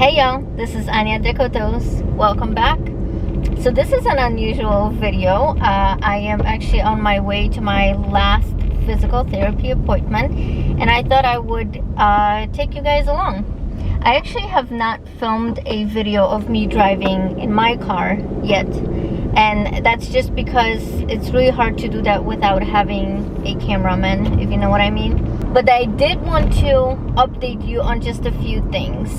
Hey y'all, this is Anya DecoToes. Welcome back. So this is an unusual video. I am actually on my way to my last physical therapy appointment, and I thought I would take you guys along. I actually have not filmed a video of me driving in my car yet, and that's just because it's really hard to do that without having a cameraman, if you know what I mean. But I did want to update you on just a few things.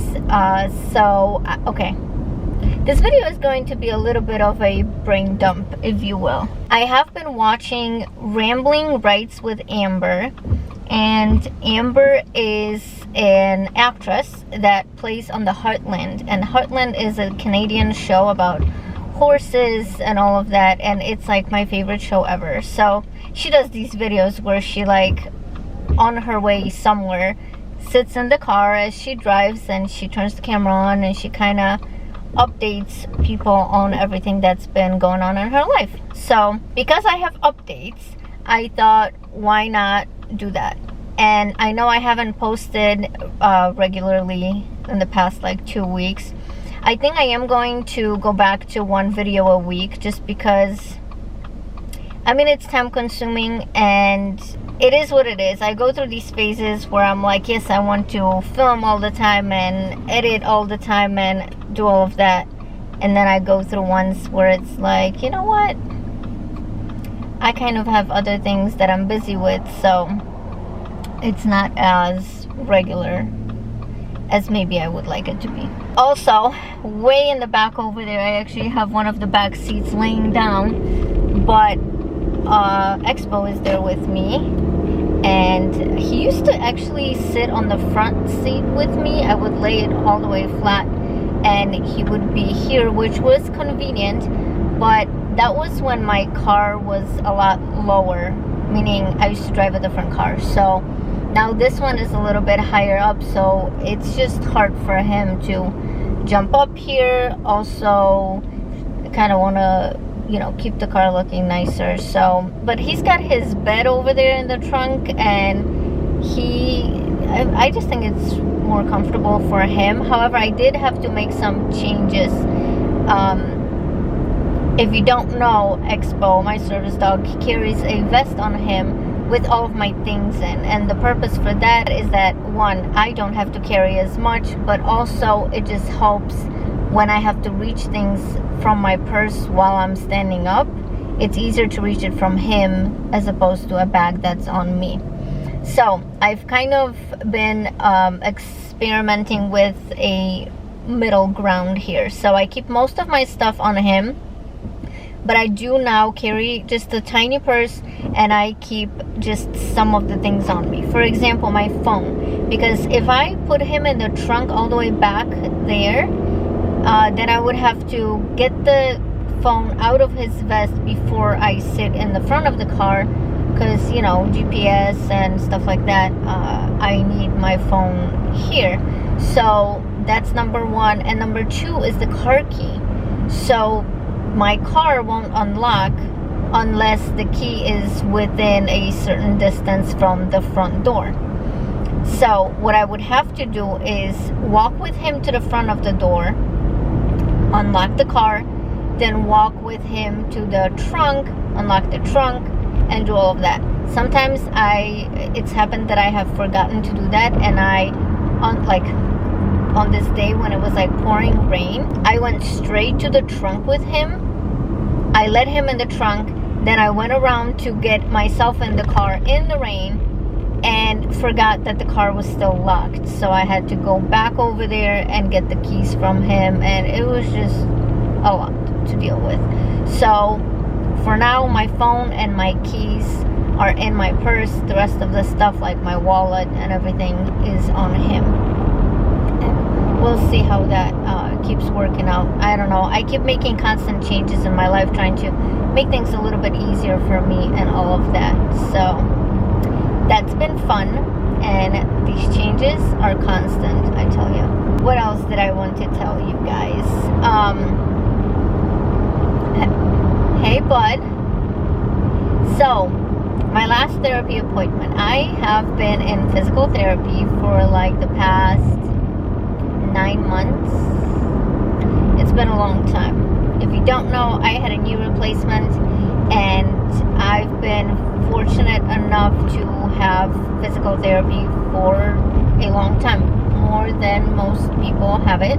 Okay. This video is going to be a little bit of a brain dump, if you will. I have been watching Rambling Rights with Amber, and Amber is an actress that plays on the Heartland, and Heartland is a Canadian show about horses and all of that, and it's like my favorite show ever. So she does these videos where she, like, on her way somewhere, sits in the car as she drives, and she turns the camera on and she kind of updates people on everything that's been going on in her life. So because I have updates, I thought, why not do that? And I know I haven't posted regularly in the past like 2 weeks. I think I am going to go back to one video a week, just because I mean, it's time consuming and it is what it is. I go through these phases where I'm like, yes, I want to film all the time and edit all the time and do all of that. And then I go through ones where it's like, you know what? I kind of have other things that I'm busy with, so it's not as regular as maybe I would like it to be. Also, way in the back over there, I actually have one of the back seats laying down, but Expo is there with me, and he used to actually sit on the front seat with me. I would lay it all the way flat and he would be here, which was convenient, but that was when my car was a lot lower, meaning I used to drive a different car. So now this one is a little bit higher up, so it's just hard for him to jump up here. Also, I kind of want to, you know, keep the car looking nicer. So, but he's got his bed over there in the trunk, and I just think it's more comfortable for him. However, I did have to make some changes. If you don't know, Expo, my service dog, carries a vest on him with all of my things in, and the purpose for that is that, one, I don't have to carry as much, but also it just helps when I have to reach things from my purse while I'm standing up. It's easier to reach it from him as opposed to a bag that's on me. So I've kind of been experimenting with a middle ground here. So I keep most of my stuff on him, but I do now carry just a tiny purse, and I keep just some of the things on me. For example, my phone, because if I put him in the trunk all the way back there, then I would have to get the phone out of his vest before I sit in the front of the car, because, you know, GPS and stuff like that, I need my phone here. So that's number one. And number two is the car key. So my car won't unlock unless the key is within a certain distance from the front door. So what I would have to do is walk with him to the front of the door, unlock the car, then walk with him to the trunk, unlock the trunk, and do all of that. Sometimes it's happened that I have forgotten to do that, and on this day when it was like pouring rain, I went straight to the trunk with him. I let him in the trunk, then I went around to get myself in the car in the rain, and forgot that the car was still locked. So I had to go back over there and get the keys from him, and it was just a lot to deal with. So for now, my phone and my keys are in my purse. The rest of the stuff, like my wallet and everything, is on him. And we'll see how that keeps working out. I don't know. I keep making constant changes in my life, trying to make things a little bit easier for me and all of that. So that's been fun, and these changes are constant, I tell you. What else did I want to tell you guys? Hey, bud. So, my last therapy appointment. I have been in physical therapy for like the past 9 months. months. It's been a long time. If you don't know, I had a knee replacement, and I've been fortunate enough to have physical therapy for a long time, more than most people have it.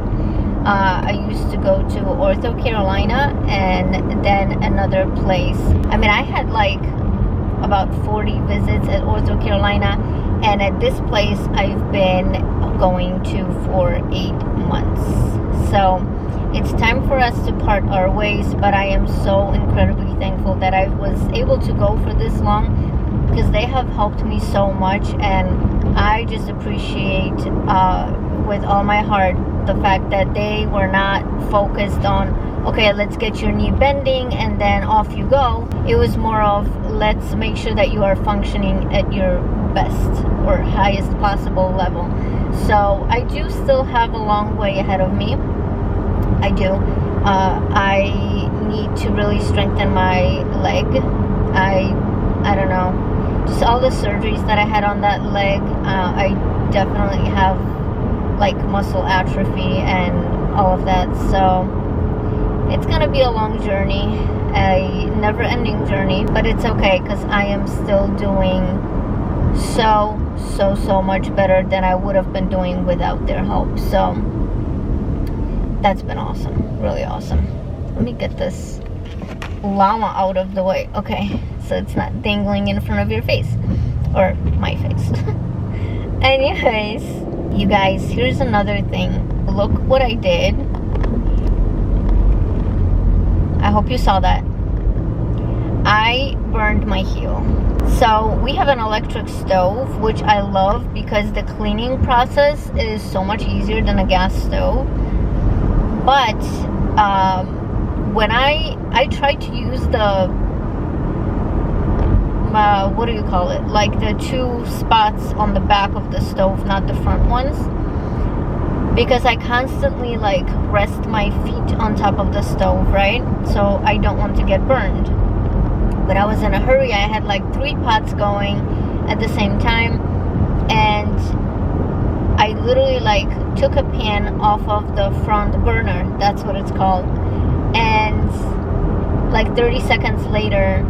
I used to go to Ortho Carolina and then another place. I mean, I had like about 40 visits at Ortho Carolina, and at this place I've been going to for 8 months. So it's time for us to part our ways, but I am so incredibly thankful that I was able to go for this long, because they have helped me so much, and I just appreciate with all my heart the fact that they were not focused on, okay, let's get your knee bending and then off you go. It was more of, let's make sure that you are functioning at your best or highest possible level. So I do still have a long way ahead of me. I do. I need to really strengthen my leg. I don't know, just all the surgeries that I had on that leg. I definitely have like muscle atrophy and all of that. So it's gonna be a long journey, a never-ending journey, but it's okay, because I am still doing so much better than I would have been doing without their help. So that's been awesome, really awesome. Let me get this llama out of the way. Okay, so it's not dangling in front of your face, or my face. Anyways, you guys, here's another thing. Look what I did. I hope you saw that. I burned my heel. So we have an electric stove, which I love because the cleaning process is so much easier than a gas stove. But when I tried to use the what do you call it, like the 2 spots on the back of the stove, not the front ones, because I constantly like rest my feet on top of the stove, right? So I don't want to get burned. But I was in a hurry. I had like 3 pots going at the same time, and I literally like took a pan off of the front burner, that's what it's called, and like 30 seconds later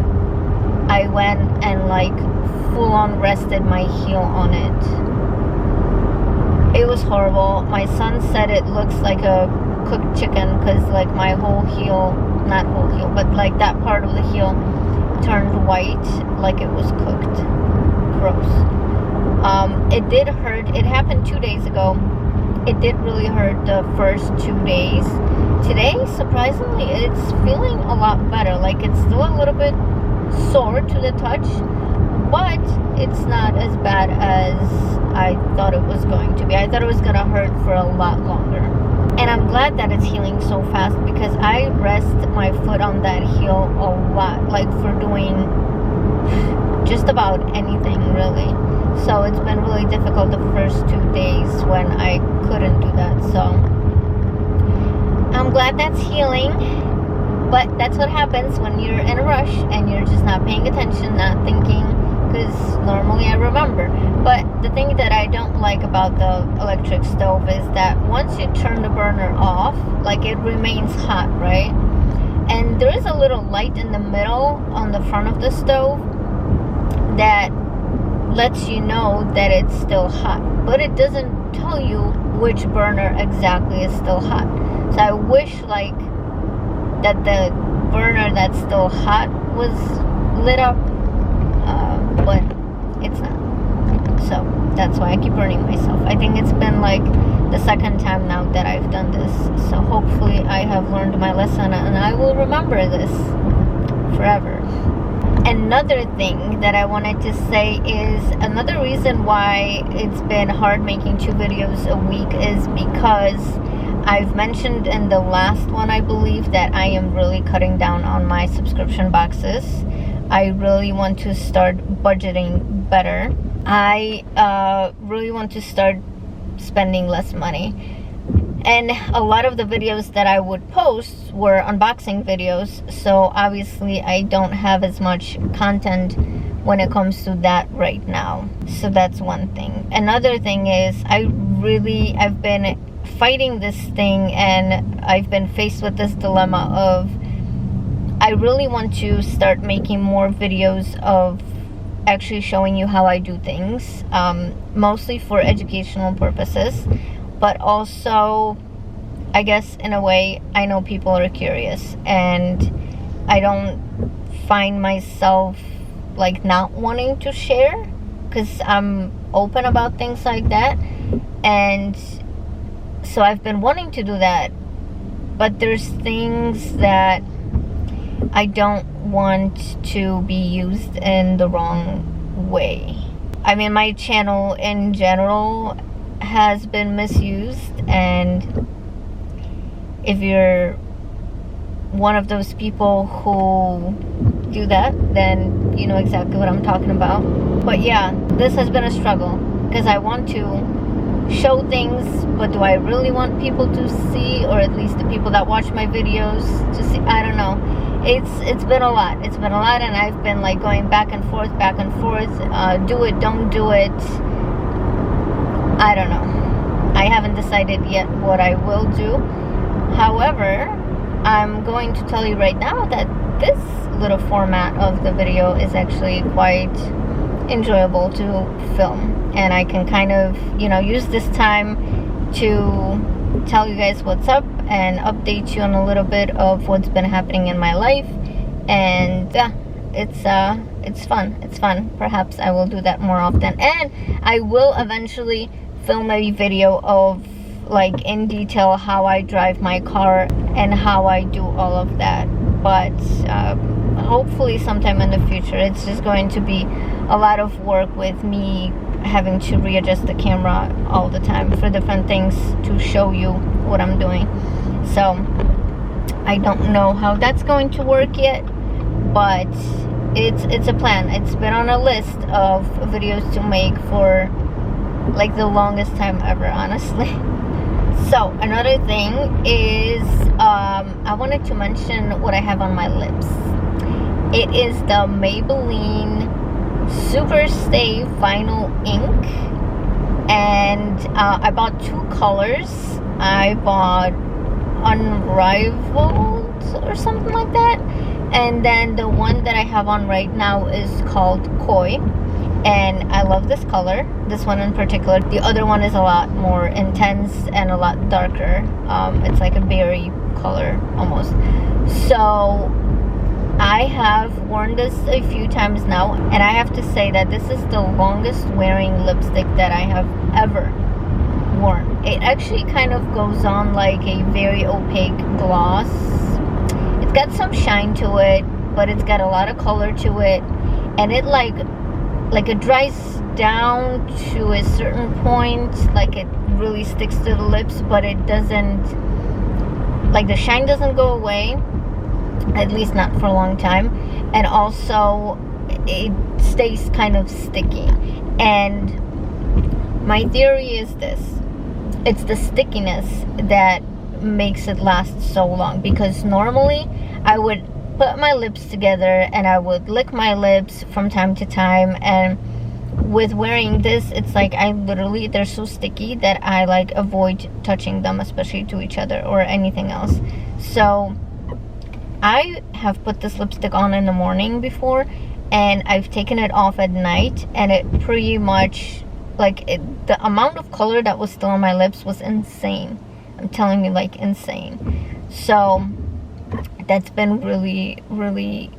I went and like full on rested my heel on it. It was horrible. My son said it looks like a cooked chicken, because like my whole heel, not whole heel, but like that part of the heel turned white like it was cooked. Gross. It did hurt. It happened 2 days ago. It did really hurt the first 2 days. Today, surprisingly, it's feeling a lot better. Like, it's still a little bit sore to the touch, but it's not as bad as I thought it was going to be. I thought it was gonna hurt for a lot longer. And I'm glad that it's healing so fast, because I rest my foot on that heel a lot, like for doing just about anything really. So it's been really difficult the first 2 days when I couldn't do that. So I'm glad that's healing, but that's what happens when you're in a rush and you're just not paying attention, not thinking, because normally I remember. But the thing that I don't like about the electric stove is that once you turn the burner off, like, it remains hot, right? And there is a little light in the middle on the front of the stove that lets you know that it's still hot, but it doesn't tell you which burner exactly is still hot. So I wish like that the burner that's still hot was lit up, but it's not. So that's why I keep burning myself. I think it's been like the second time now that I've done this. So hopefully I have learned my lesson and I will remember this forever. Another thing that I wanted to say is another reason why it's been hard making 2 videos a week is because I've mentioned in the last one, I believe, that I am really cutting down on my subscription boxes. I really want to start budgeting better. I really want to start spending less money. And a lot of the videos that I would post were unboxing videos, so obviously I don't have as much content when it comes to that right now. So that's one thing. Another thing is I've been fighting this thing, and I've been faced with this dilemma of I really want to start making more videos of actually showing you how I do things, mostly for educational purposes, but also I guess in a way I know people are curious, and I don't find myself like not wanting to share because I'm open about things like that. And so I've been wanting to do that, but there's things that I don't want to be used in the wrong way. I mean, my channel in general has been misused, and if you're one of those people who do that, then you know exactly what I'm talking about. But yeah, this has been a struggle because I want to show things, but do I really want people to see, or at least the people that watch my videos to see? I don't know. It's been a lot. It's been a lot, and I've been like going back and forth, do it, don't do it. I don't know. I haven't decided yet what I will do. However, I'm going to tell you right now that this little format of the video is actually quite enjoyable to film, and I can kind of, you know, use this time to tell you guys what's up and update you on a little bit of what's been happening in my life. And it's fun. Perhaps I will do that more often, and I will eventually film a video of like in detail how I drive my car and how I do all of that. But hopefully sometime in the future. It's just going to be a lot of work with me having to readjust the camera all the time for different things to show you what I'm doing. So I don't know how that's going to work yet, but it's a plan. It's been on a list of videos to make for like the longest time ever, honestly. So another thing is I wanted to mention what I have on my lips. It is the Maybelline Super Stay Vinyl Ink, and I bought two colors. I bought Unrivaled or something like that, and then the one that I have on right now is called Koi, and I love this color, this one in particular. The other one is a lot more intense and a lot darker. It's like a berry color almost. So I have worn this a few times now, and I have to say that this is the longest wearing lipstick that I have ever worn. It actually kind of goes on like a very opaque gloss. It's got some shine to it, but it's got a lot of color to it, and it like it dries down to a certain point, like it really sticks to the lips, but it doesn't, like the shine doesn't go away, at least not for a long time, and also it stays kind of sticky. And my theory is this: it's the stickiness that makes it last so long, because normally I would put my lips together and I would lick my lips from time to time, and with wearing this, it's like I literally, they're so sticky that I like avoid touching them, especially to each other or anything else. So I have put this lipstick on in the morning before, and I've taken it off at night, and it pretty much, like, the amount of color that was still on my lips was insane. I'm telling you, like, insane. So that's been really, really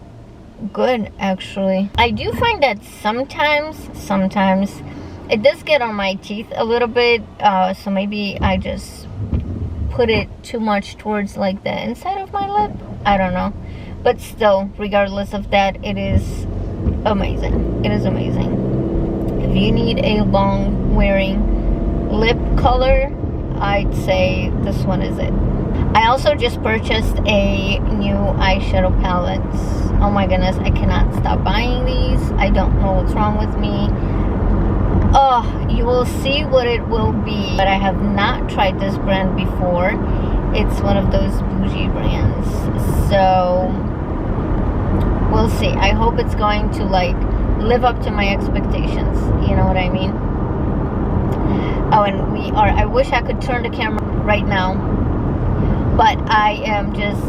good, actually. I do find that sometimes it does get on my teeth a little bit, so maybe I just put it too much towards like the inside of my lip. I don't know, but still, regardless of that, it is amazing. It is amazing. If you need a long wearing lip color, I'd say this one is it. I also just purchased a new eyeshadow palette. Oh my goodness, I cannot stop buying these. I don't know what's wrong with me. Oh, you will see what it will be. But I have not tried this brand before. It's one of those bougie brands. So we'll see. I hope it's going to like live up to my expectations. You know what I mean? Oh, and we are, I wish I could turn the camera right now, but I am just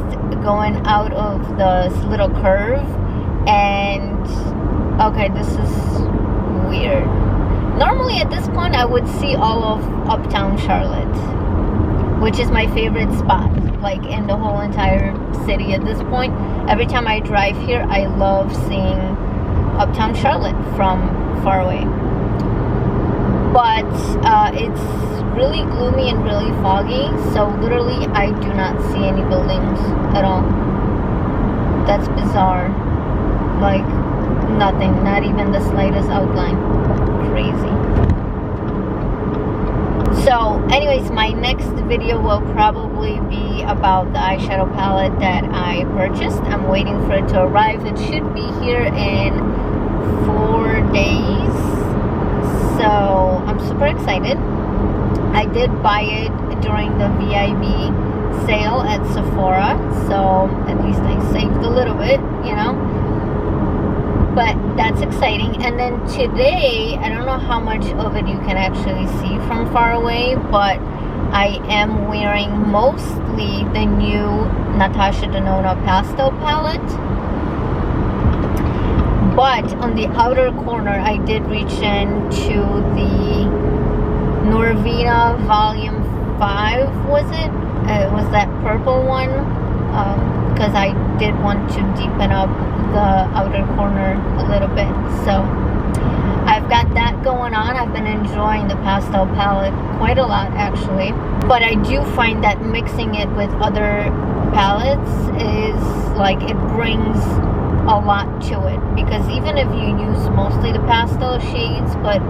going out of this little curve, and okay, this is weird. Normally at this point I would see all of uptown Charlotte, which is my favorite spot, like in the whole entire city at this point. Every time I drive here, I love seeing uptown Charlotte from far away. But it's really gloomy and really foggy, so literally I do not see any buildings at all. That's bizarre. Like nothing, not even the slightest outline. Crazy. So anyways, my next video will probably be about the eyeshadow palette that I purchased. I'm waiting for it to arrive. It should be here in 4 days. So I'm super excited. I did buy it during the VIB sale at Sephora, so at least I saved a little bit, you know. But that's exciting. And then today, I don't know how much of it you can actually see from far away, but I am wearing mostly the new Natasha Denona pastel palette. But on the outer corner, I did reach into the Norvina Volume 5, was it? It was that purple one, because I did want to deepen up the outer corner a little bit. So I've got that going on. I've been enjoying the pastel palette quite a lot, actually. But I do find that mixing it with other palettes is like, it brings a lot to it, because even if you use mostly the pastel shades but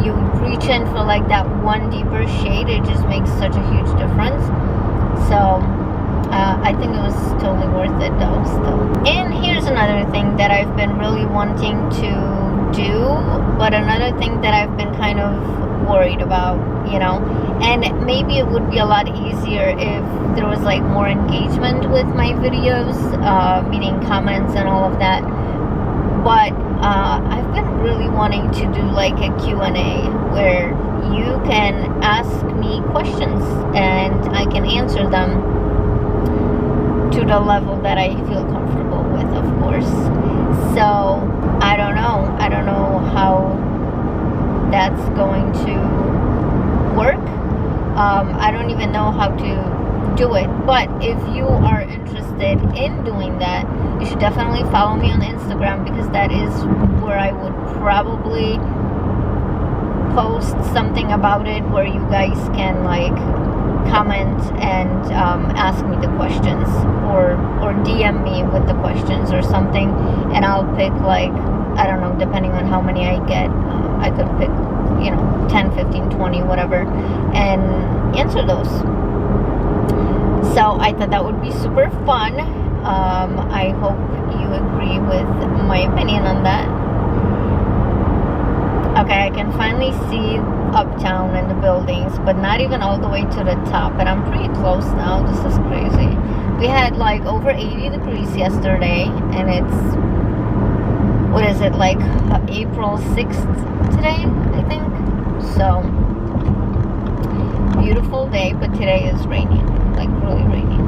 you reach in for like that one deeper shade, it just makes such a huge difference. So I think it was totally worth it though still. And here's another thing that I've been really wanting to do, but another thing that I've been kind of worried about, you know, and maybe it would be a lot easier if there was like more engagement with my videos, meaning comments and all of that. But I've been really wanting to do like a Q&A where you can ask me questions and I can answer them to the level that I feel comfortable with, of course. So I don't know how that's going to work. I don't even know how to do it, but if you are interested in doing that, you should definitely follow me on Instagram, because that is where I would probably post something about it, where you guys can like comment and ask me the questions, or DM me with the questions or something, and I'll pick, like, I don't know, depending on how many I get, I could pick, you know, 10, 15, 20, whatever, and answer those. So I thought that would be super fun. I hope you agree with my opinion on that. Okay, I can finally see uptown and the buildings, but not even all the way to the top, and I'm pretty close now. This is crazy. We had like over 80 degrees yesterday, and it's, what is it, like April 6th today, I think. So beautiful day, but today is raining, like really raining,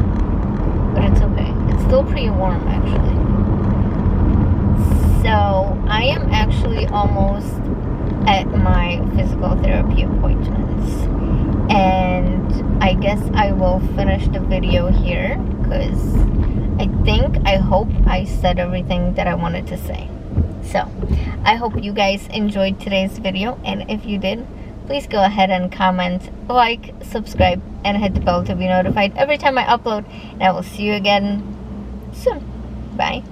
but it's okay. It's still pretty warm actually. So I am actually almost at my physical therapy appointments, and I guess I will finish the video here, because I hope I said everything that I wanted to say. So I hope you guys enjoyed today's video, and if you did, please go ahead and comment, like, subscribe, and hit the bell to be notified every time I upload, and I will see you again soon. Bye.